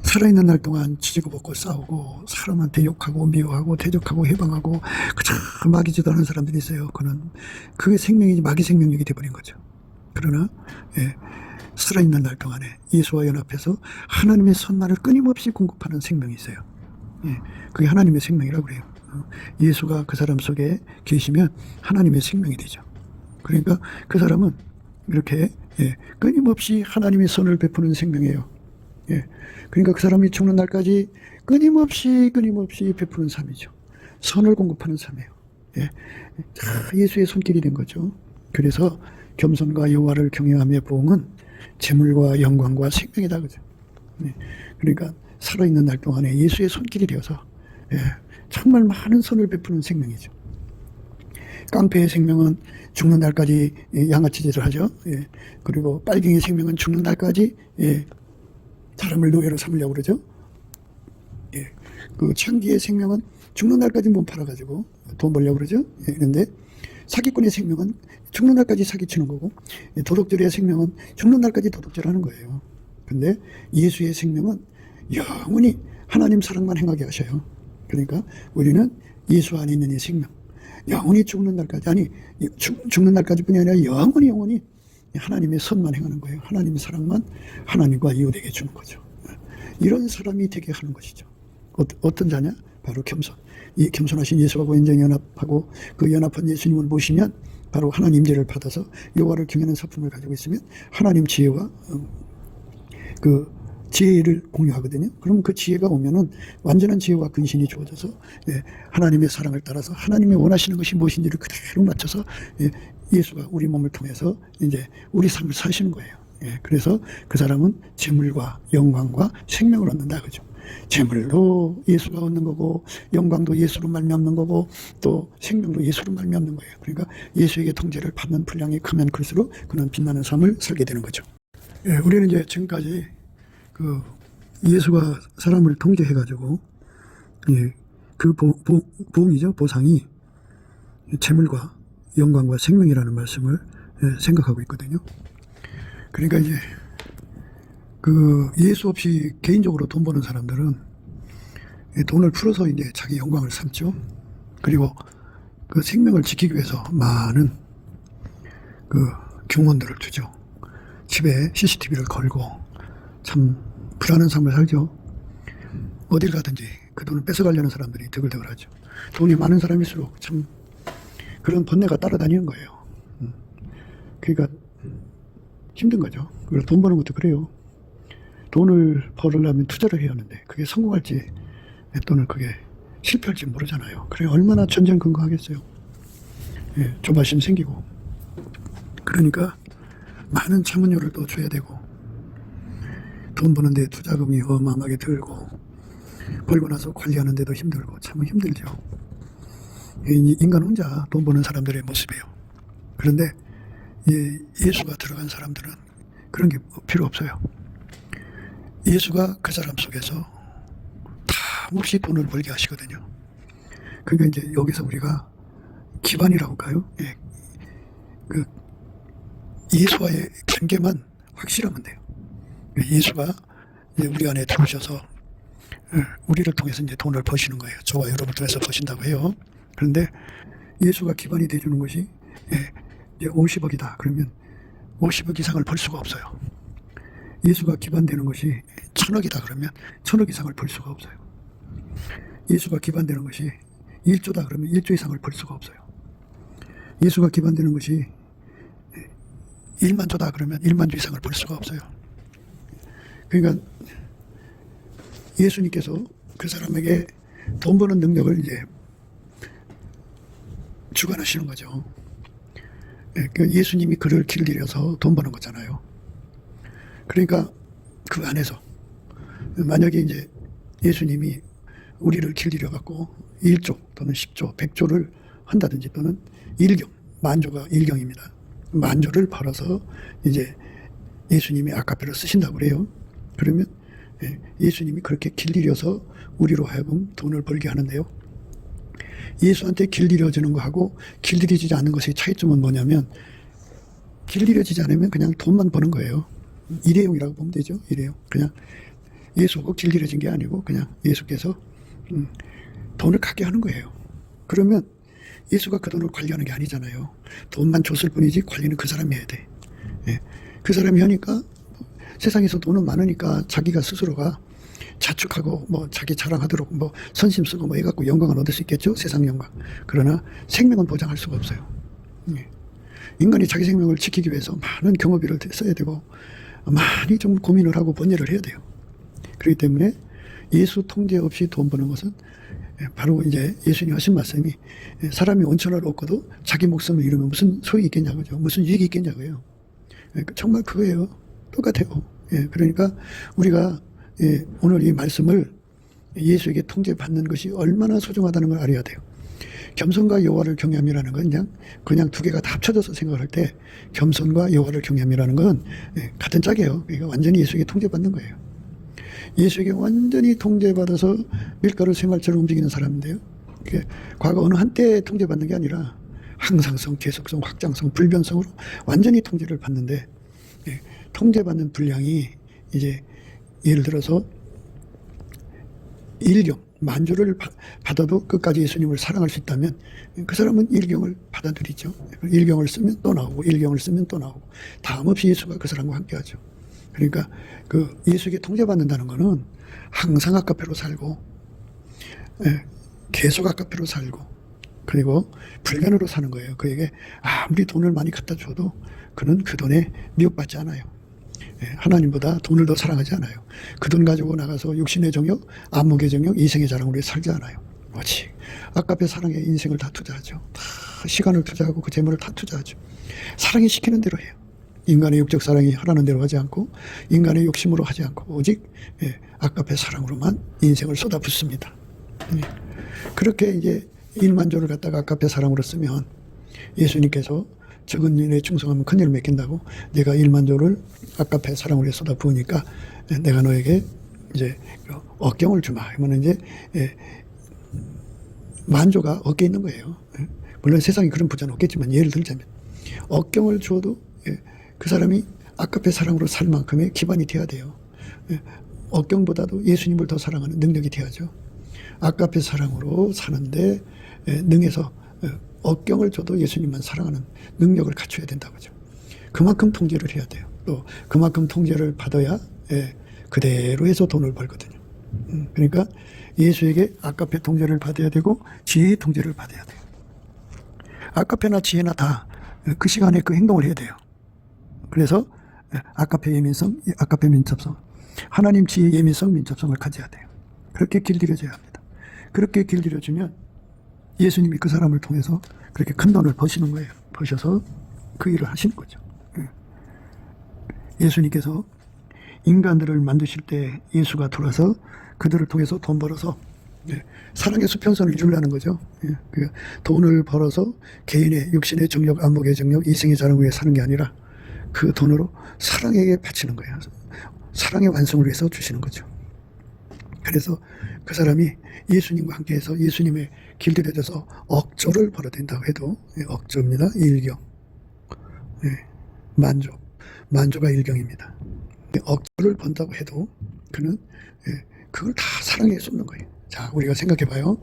살아있는 날 동안 지지고 볶고 싸우고 사람한테 욕하고 미워하고 대적하고 해방하고 그저 막이지도 않은 사람들이 있어요. 그게 생명이지 마귀 생명력이 돼버린 거죠. 그러나 살아있는 날 동안에 예수와 연합해서 하나님의 선만을 끊임없이 공급하는 생명이 있어요. 그게 하나님의 생명이라고 그래요. 예수가 그 사람 속에 계시면 하나님의 생명이 되죠. 그러니까 그 사람은 이렇게 끊임없이 하나님의 선을 베푸는 생명이에요. 그러니까 그 사람이 죽는 날까지 끊임없이 베푸는 삶이죠. 선을 공급하는 삶이에요. 예수의 손길이 된 거죠. 그래서 겸손과 여호와를 경외함의 보응은 재물과 영광과 생명이다 그죠. 그러니까 살아있는 날 동안에 예수의 손길이 되어서 정말 많은 선을 베푸는 생명이죠. 깡패의 생명은 죽는 날까지 양아치 짓을 하죠. 그리고 빨갱이의 생명은 죽는 날까지 사람을 노예로 삼으려고 그러죠. 그 창기의 생명은 죽는 날까지 몸 팔아가지고 돈 벌려고 그러죠. 그런데 사기꾼의 생명은 죽는 날까지 사기치는 거고, 도둑질의 생명은 죽는 날까지 도둑질하는 거예요. 근데 예수의 생명은 영원히 하나님 사랑만 행하게 하셔요. 그러니까 우리는 예수 안에 있는 이 생명, 영원히 죽는 날까지, 아니 죽는 날까지뿐이 아니라 영원히 하나님의 선만 행하는 거예요. 하나님의 사랑만 하나님과 이웃에게 주는 거죠. 이런 사람이 되게 하는 것이죠. 어떤 자냐? 바로 겸손. 이 겸손하신 예수하고 인정 연합하고 그 연합한 예수님을 모시면 바로 하나님 임재를 받아서 여호와를 경외하는 성품을 가지고 있으면 하나님 지혜와 그 지혜를 공유하거든요. 그럼 그 지혜가 오면은 완전한 지혜와 근신이 주어져서 하나님의 사랑을 따라서 하나님이 원하시는 것이 무엇인지를 그대로 맞춰서 예수가 우리 몸을 통해서 이제 우리 삶을 사시는 거예요. 그래서 그 사람은 재물과 영광과 생명을 얻는다 그죠. 재물도 예수가 얻는 거고 영광도 예수로 말미암는 거고 또 생명도 예수로 말미암는 거예요. 그러니까 예수에게 통제를 받는 분량이 크면 클수록 그는 빛나는 삶을 살게 되는 거죠. 우리는 이제 지금까지 그 예수가 사람을 통제해가지고 그 보응이죠. 보상이 재물과 영광과 생명이라는 말씀을 생각하고 있거든요. 그러니까 이제 그 예수 없이 개인적으로 돈 버는 사람들은 돈을 풀어서 이제 자기 영광을 삼죠. 그리고 그 생명을 지키기 위해서 많은 그 경원들을 두죠. 집에 CCTV를 걸고 참 불안한 삶을 살죠. 어딜 가든지 그 돈을 뺏어가려는 사람들이 드글드글하죠. 돈이 많은 사람일수록 참 그런 번뇌가 따라다니는 거예요. 그러니까 힘든 거죠. 그리고 돈 버는 것도 그래요. 돈을 벌으려면 투자를 해야 하는데 그게 성공할지 또는 그게 실패할지 모르잖아요. 그래 얼마나 전전긍긍하겠어요. 조바심 생기고 그러니까 많은 자문료를 또 줘야 되고 돈 버는데 투자금이 어마어마하게 들고 벌고 나서 관리하는데도 힘들고 참 힘들죠. 인간 혼자 돈 버는 사람들의 모습이에요. 그런데 예수가 들어간 사람들은 그런 게 필요 없어요. 예수가 그 사람 속에서 다 몹시 돈을 벌게 하시거든요. 그러니까 이제 여기서 우리가 기반이라고 할까요? 그 예수와의 관계만 확실하면 돼요. 예수가 이제 우리 안에 들어오셔서 우리를 통해서 이제 돈을 버시는 거예요. 저와 여러분을 통해서 버신다고 해요. 그런데 예수가 기반이 돼주는 것이 이제 50억이다. 그러면 50억 이상을 벌 수가 없어요. 예수가 기반되는 것이 1000억이다. 그러면 1000억 이상을 벌 수가 없어요. 예수가 기반되는 것이 1조다. 그러면 1조 이상을 벌 수가 없어요. 예수가 기반되는 것이 1만조다. 그러면 1만조 이상을 벌 수가 없어요. 그러니까 예수님께서 그 사람에게 돈 버는 능력을 이제 주관하시는 거죠. 예수님이 그를 길들여서 돈 버는 거잖아요. 그러니까 그 안에서 만약에 이제 예수님이 우리를 길들여 갖고 1조 또는 10조, 100조를 한다든지 또는 1경, 만조가 1경입니다. 만조를 벌어서 이제 예수님이 아카페로 쓰신다고 그래요. 그러면 예수님이 그렇게 길들여서 우리로 하여금 돈을 벌게 하는데요. 예수한테 길들여지는 거하고 길들여지지 않는 것의 차이점은 뭐냐면, 길들여지지 않으면 그냥 돈만 버는 거예요. 일회용이라고 보면 되죠. 일회용. 그냥 예수하고 길들여진 게 아니고 그냥 예수께서 돈을 갖게 하는 거예요. 그러면 예수가 그 돈을 관리하는 게 아니잖아요. 돈만 줬을 뿐이지 관리는 그 사람이 해야 돼. 그 사람이 하니까 세상에서 돈은 많으니까 자기가 스스로가 자축하고 뭐 자기 자랑하도록 뭐 선심 쓰고 뭐 해갖고 영광을 얻을 수 있겠죠. 세상 영광. 그러나 생명은 보장할 수가 없어요. 인간이 자기 생명을 지키기 위해서 많은 경호비를 써야 되고 많이 좀 고민을 하고 번뇌를 해야 돼요. 그렇기 때문에 예수 통제 없이 돈 버는 것은 바로 이제 예수님 하신 말씀이, 사람이 온천을 얻고도 자기 목숨을 잃으면 무슨 소용이 있겠냐고요. 무슨 유익이 있겠냐고요. 정말 그거예요. 똑같아요. 그러니까 우리가 오늘 이 말씀을 예수에게 통제받는 것이 얼마나 소중하다는 걸 알아야 돼요. 겸손과 여호와를 경외함이라는 건 그냥 두 개가 다 합쳐져서 생각할 때 겸손과 여호와를 경외함이라는 건 같은 짝이에요. 그러니까 완전히 예수에게 통제받는 거예요. 예수에게 완전히 통제받아서 밀가루 생활처럼 움직이는 사람인데요. 과거 어느 한때 통제받는 게 아니라 항상성, 계속성, 확장성, 불변성으로 완전히 통제를 받는데, 통제받는 분량이 이제 예를 들어서 일경, 만조를 받아도 끝까지 예수님을 사랑할 수 있다면 그 사람은 일경을 받아들이죠. 일경을 쓰면 또 나오고 일경을 쓰면 또 나오고 다음 없이 예수가 그 사람과 함께하죠. 그러니까 그 예수에게 통제받는다는 것은 항상 아카페로 살고 계속 아카페로 살고 그리고 불변으로 사는 거예요. 그에게 아무리 돈을 많이 갖다 줘도 그는 그 돈에 미혹받지 않아요. 하나님보다 돈을 더 사랑하지 않아요. 그 돈 가지고 나가서 육신의 정욕, 안목의 정욕, 이생의 자랑으로 살지 않아요. 오직 아까의 사랑에 인생을 다 투자하죠. 다 시간을 투자하고 그 재물을 다 투자하죠. 사랑이 시키는 대로 해요. 인간의 육적 사랑이 하라는 대로 하지 않고 인간의 욕심으로 하지 않고 오직 아까의 사랑으로만 인생을 쏟아붓습니다. 그렇게 이제 일만조를 갖다가 아까의 사랑으로 쓰면 예수님께서 적은 일에 충성하면 큰 일을 맺긴다고, 내가 일만조를 아까페 사랑으로 쏟아 부으니까 내가 너에게 이제 억경을 주마. 하면 이제 만조가 어깨에 있는 거예요. 물론 세상에 그런 부자는 없겠지만 예를 들자면 억경을 주어도 그 사람이 아까페 사랑으로 살 만큼의 기반이 돼야 돼요. 억경보다도 예수님을 더 사랑하는 능력이 돼야죠. 아까페 사랑으로 사는데 능해서 억경을 줘도 예수님만 사랑하는 능력을 갖춰야 된다고죠. 그만큼 통제를 해야 돼요. 또 그만큼 통제를 받아야 그대로 해서 돈을 벌거든요. 그러니까 예수에게 아까페 통제를 받아야 되고 지혜의 통제를 받아야 돼요. 아까페나 지혜나 다 그 시간에 그 행동을 해야 돼요. 그래서 아까페 예민성, 아까페 민첩성, 하나님 지혜 예민성, 민첩성을 가져야 돼요. 그렇게 길들여져야 합니다. 그렇게 길들여주면 예수님이 그 사람을 통해서 그렇게 큰 돈을 버시는 거예요. 버셔서 그 일을 하시는 거죠. 예수님께서 인간들을 만드실 때 예수가 돌아서 그들을 통해서 돈 벌어서 사랑의 수평선을 이루려는 거죠. 돈을 벌어서 개인의 육신의 정욕, 안목의 정욕, 이생의 자랑 위해 사는 게 아니라 그 돈으로 사랑에게 바치는 거예요. 사랑의 완성을 위해서 주시는 거죠. 그래서 그 사람이 예수님과 함께해서 예수님의 길들여져서 억조를 벌어야 된다고 해도 억조입니다. 일경. 만조가 일경입니다. 억조를 번다고 해도 그는 그걸 다 사랑에 쏟는 거예요. 자, 우리가 생각해 봐요.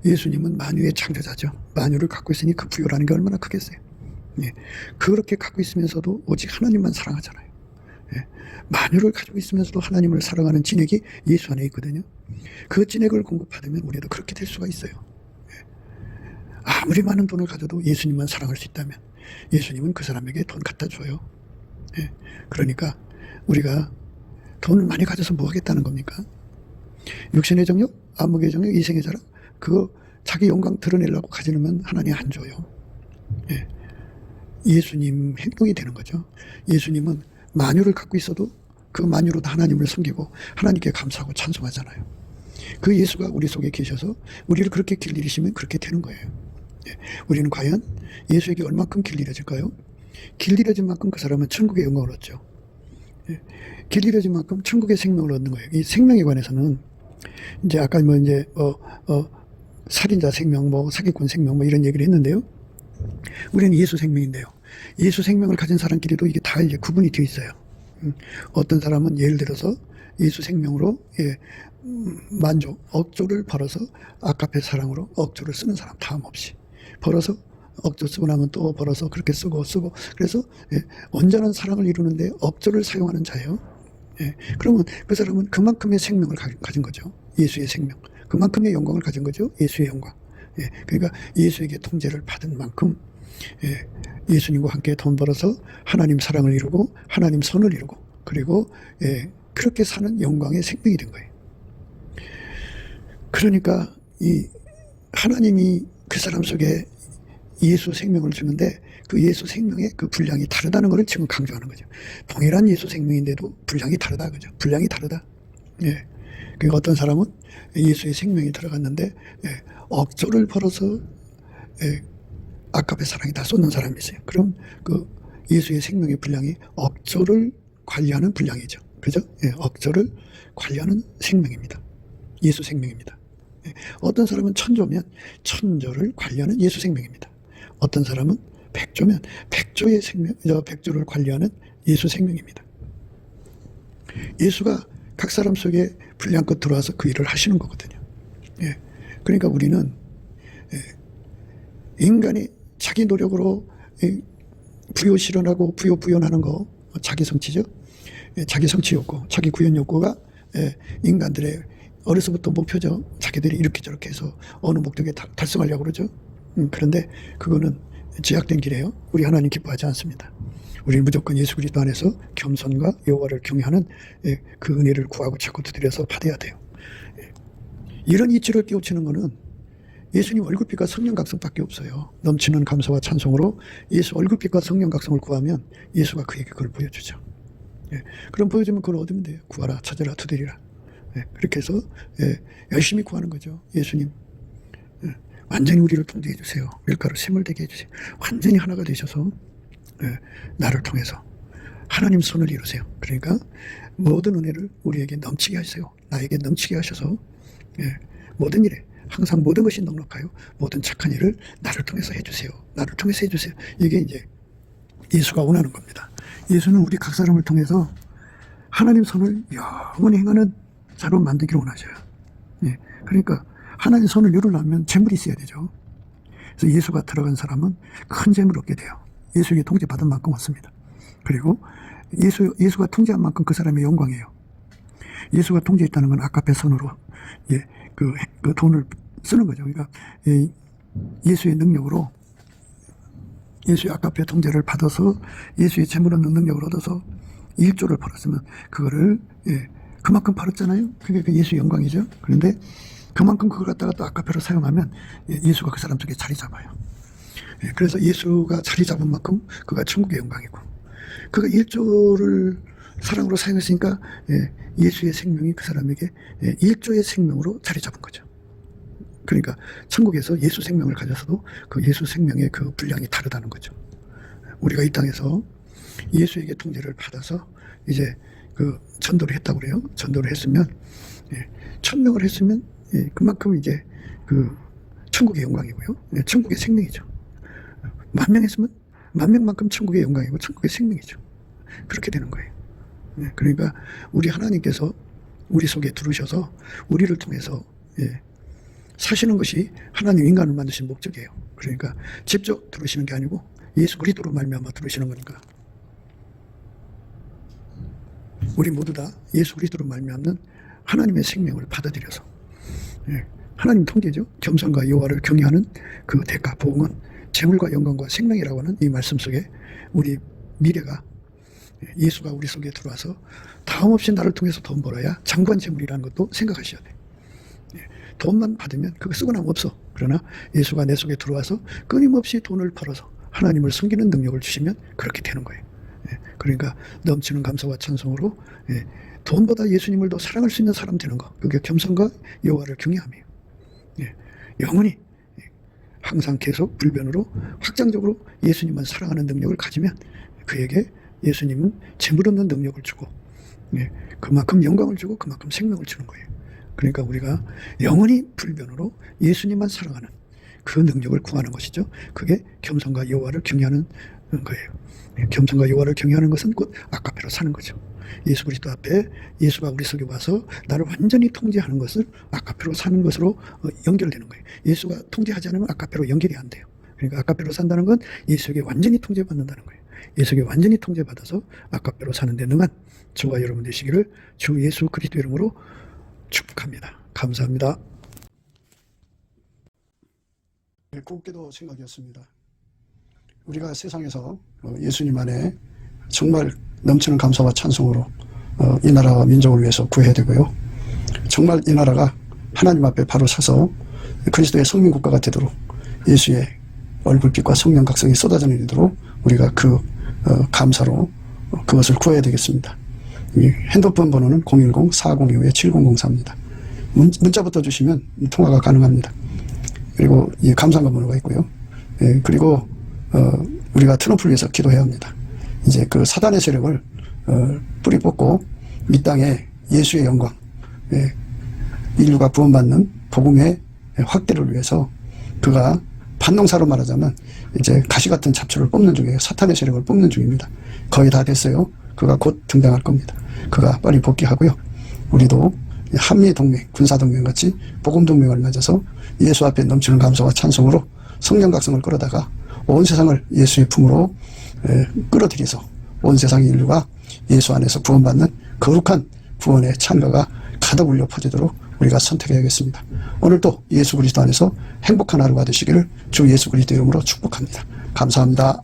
예수님은 만유의 창조자죠. 만유를 갖고 있으니 그 부여라는 게 얼마나 크겠어요. 그렇게 갖고 있으면서도 오직 하나님만 사랑하잖아요. 만유를 가지고 있으면서도 하나님을 사랑하는 진액이 예수 안에 있거든요. 그 진액을 공급받으면 우리도 그렇게 될 수가 있어요. 아무리 많은 돈을 가져도 예수님만 사랑할 수 있다면 예수님은 그 사람에게 돈 갖다 줘요. 그러니까 우리가 돈을 많이 가져서 뭐 하겠다는 겁니까? 육신의 정욕, 안목의 정욕, 이생의 자랑, 그거 자기 영광 드러내려고 가지면 하나님 안 줘요. 예수님 행동이 되는 거죠. 예수님은 만유를 갖고 있어도 그 만유로도 하나님을 섬기고 하나님께 감사하고 찬송하잖아요. 그 예수가 우리 속에 계셔서 우리를 그렇게 길들이시면 그렇게 되는 거예요. 우리는 과연 예수에게 얼마큼 길들여질까요? 길들여진 만큼 그 사람은 천국의 영광을 얻죠. 예. 길들여진 만큼 천국의 생명을 얻는 거예요. 이 생명에 관해서는 이제 아까 뭐 이제 살인자 생명, 뭐 사기꾼 생명, 뭐 이런 얘기를 했는데요. 우리는 예수 생명인데요. 예수 생명을 가진 사람끼리도 이게 다 이제 구분이 되어 있어요. 어떤 사람은 예를 들어서 예수 생명으로 만족, 억조를 벌어서 아까페 사랑으로 억조를 쓰는 사람 다음 없이 벌어서 억조 쓰고 나면 또 벌어서 그렇게 쓰고 그래서 온전한 사랑을 이루는데 억조를 사용하는 자예요. 그러면 그 사람은 그만큼의 생명을 가진 거죠. 예수의 생명. 그만큼의 영광을 가진 거죠. 예수의 영광. 그러니까 예수에게 통제를 받은 만큼 예수님과 함께 돈 벌어서 하나님 사랑을 이루고 하나님 선을 이루고 그리고 그렇게 사는 영광의 생명이 된 거예요. 그러니까 이 하나님이 그 사람 속에 예수 생명을 주는데 그 예수 생명의 그 분량이 다르다는 것을 지금 강조하는 거죠. 동일한 예수 생명인데도 분량이 다르다, 그죠? 분량이 다르다. 그러니까 어떤 사람은 예수의 생명이 들어갔는데 억조를 벌어서 아까페 사랑이 다 쏟는 사람이 있어요. 그럼 그 예수의 생명의 분량이 억조를 관리하는 분량이죠. 그죠? 억조를 관리하는 생명입니다. 예수 생명입니다. 어떤 사람은 천조면 천조를 관리하는 예수 생명입니다. 어떤 사람은 백조면 백조의 생명, 백조를 관리하는 예수 생명입니다. 예수가 각 사람 속에 분량껏 들어와서 그 일을 하시는 거거든요. 그러니까 우리는 인간이 자기 노력으로 부요 실현하고 부요 부연하는 거 자기 성취죠. 자기 성취 욕구, 자기 구현 욕구가 인간들의 어려서부터 목표죠. 자기들이 이렇게 저렇게 해서 어느 목적에 달성하려고 그러죠. 그런데 그거는 제약된 길이에요. 우리 하나님 기뻐하지 않습니다. 우리는 무조건 예수 그리스도 안에서 겸손과 여호와를 경외하는 그 은혜를 구하고 자꾸 두드려서 받아야 돼요. 이런 이치를 깨우치는 것은 예수님 얼굴빛과 성령 각성밖에 없어요. 넘치는 감사와 찬송으로 예수 얼굴빛과 성령 각성을 구하면 예수가 그에게 그걸 보여주죠. 그럼 보여주면 그걸 얻으면 돼요. 구하라, 찾으라, 두드리라. 그렇게 해서 열심히 구하는 거죠. 예수님 완전히 우리를 통제해 주세요. 밀가루 샘을 되게 해주세요. 완전히 하나가 되셔서 나를 통해서 하나님 손을 이루세요. 그러니까 모든 은혜를 우리에게 넘치게 하세요. 나에게 넘치게 하셔서 모든 일에 항상 모든 것이 넉넉하여 모든 착한 일을 나를 통해서 해주세요. 나를 통해서 해주세요. 이게 이제 예수가 원하는 겁니다. 예수는 우리 각 사람을 통해서 하나님 손을 영원히 행하는 자로 만들기를 원하셔요. 그러니까 하나님 손을 이루려면 재물이 있어야 되죠. 그래서 예수가 들어간 사람은 큰 재물을 얻게 돼요. 예수에게 통제받은 만큼 얻습니다. 그리고 예수가 통제한 만큼 그 사람의 영광이에요. 예수가 통제했다는 건 아까페 손으로 그 돈을 쓰는 거죠. 그러니까 예수의 능력으로 예수의 아까페 통제를 받아서 예수의 재물 얻는 능력을 얻어서 1조를 벌었으면 그거를 그만큼 벌었잖아요. 그게 예수의 영광이죠. 그런데 그만큼 그걸 갖다가 또 아까페로 사용하면 예수가 그 사람 속에 자리 잡아요. 그래서 예수가 자리 잡은 만큼 그가 천국의 영광이고 그가 1조를 사랑으로 사용했으니까 예수의 생명이 그 사람에게 1조의 생명으로 자리 잡은 거죠. 그러니까 천국에서 예수 생명을 가져서도 그 예수 생명의 그 분량이 다르다는 거죠. 우리가 이 땅에서 예수에게 통제를 받아서 이제 그 전도를 했다고 그래요. 전도를 했으면 1000명을 했으면 그만큼 이제 그 천국의 영광이고요. 천국의 생명이죠. 10,000명 했으면 10,000명만큼 천국의 영광이고 천국의 생명이죠. 그렇게 되는 거예요. 그러니까 우리 하나님께서 우리 속에 들어오셔서 우리를 통해서 사시는 것이 하나님 인간을 만드신 목적이에요. 그러니까 직접 들어오시는 게 아니고 예수 그리스도로 말미암아 들어오시는 거니까 우리 모두 다 예수 그리스도로 말미암는 하나님의 생명을 받아들여서 하나님 통제죠. 겸손과 여호와를 경외하는 그 대가 보응은 재물과 영광과 생명이라고 하는 이 말씀 속에 우리 미래가 예수가 우리 속에 들어와서 다음 없이 나를 통해서 돈 벌어야 장관 재물이라는 것도 생각하셔야 돼요. 돈만 받으면 그거 쓰고 나면 없어. 그러나 예수가 내 속에 들어와서 끊임없이 돈을 벌어서 하나님을 섬기는 능력을 주시면 그렇게 되는 거예요. 그러니까 넘치는 감사와 찬송으로 돈보다 예수님을 더 사랑할 수 있는 사람 되는 거. 그게 겸손과 여호와를 경외함이에요. 영원히 항상 계속 불변으로 확장적으로 예수님만 사랑하는 능력을 가지면 그에게 예수님은 재물 없는 능력을 주고 그만큼 영광을 주고 그만큼 생명을 주는 거예요. 그러니까 우리가 영원히 불변으로 예수님만 사랑하는 그 능력을 구하는 것이죠. 그게 겸손과 여호와를 경외하는 거예요. 겸손과 여호와를 경외하는 것은 곧 아까페로 사는 거죠. 예수 그리스도 앞에 예수가 우리 속에 와서 나를 완전히 통제하는 것을 아까페로 사는 것으로 연결되는 거예요. 예수가 통제하지 않으면 아까페로 연결이 안 돼요. 그러니까 아까페로 산다는 건 예수에게 완전히 통제받는다는 거예요. 예수에게 완전히 통제받아서 아까페로 사는 데 능한 저와 여러분 되시기를 주 예수 그리스도 이름으로 축복합니다. 감사합니다. 곱게도 생각이었습니다. 우리가 세상에서 예수님 안에 정말 넘치는 감사와 찬송으로 이 나라와 민족을 위해서 구해야 되고요. 정말 이 나라가 하나님 앞에 바로 서서 그리스도의 성민국가가 되도록 예수의 얼굴빛과 성령 각성이 쏟아져 내리도록 우리가 그 감사로 그것을 구해야 되겠습니다. 이 핸드폰 번호는 010-4025-7004입니다. 문자부터 주시면 통화가 가능합니다. 그리고 이 감사한가 번호가 있고요. 그리고 우리가 트럼프를 위해서 기도해야 합니다. 이제 그 사단의 세력을 뿌리 뽑고 이 땅에 예수의 영광, 인류가 구원받는 복음의 확대를 위해서 그가 반동사로 말하자면 이제 가시 같은 잡초를 뽑는 중이에요. 사탄의 세력을 뽑는 중입니다. 거의 다 됐어요. 그가 곧 등장할 겁니다. 그가 빨리 복귀하고요. 우리도 한미동맹, 군사동맹 같이 복음동맹을 맺어서 예수 앞에 넘치는 감사와 찬송으로 성령 각성을 끌어다가 온 세상을 예수의 품으로 끌어들여서 온 세상의 인류가 예수 안에서 구원받는 거룩한 구원의 찬가가 가득 울려 퍼지도록 우리가 선택해야겠습니다. 오늘도 예수 그리스도 안에서 행복한 하루가 되시기를 주 예수 그리스도 이름으로 축복합니다. 감사합니다.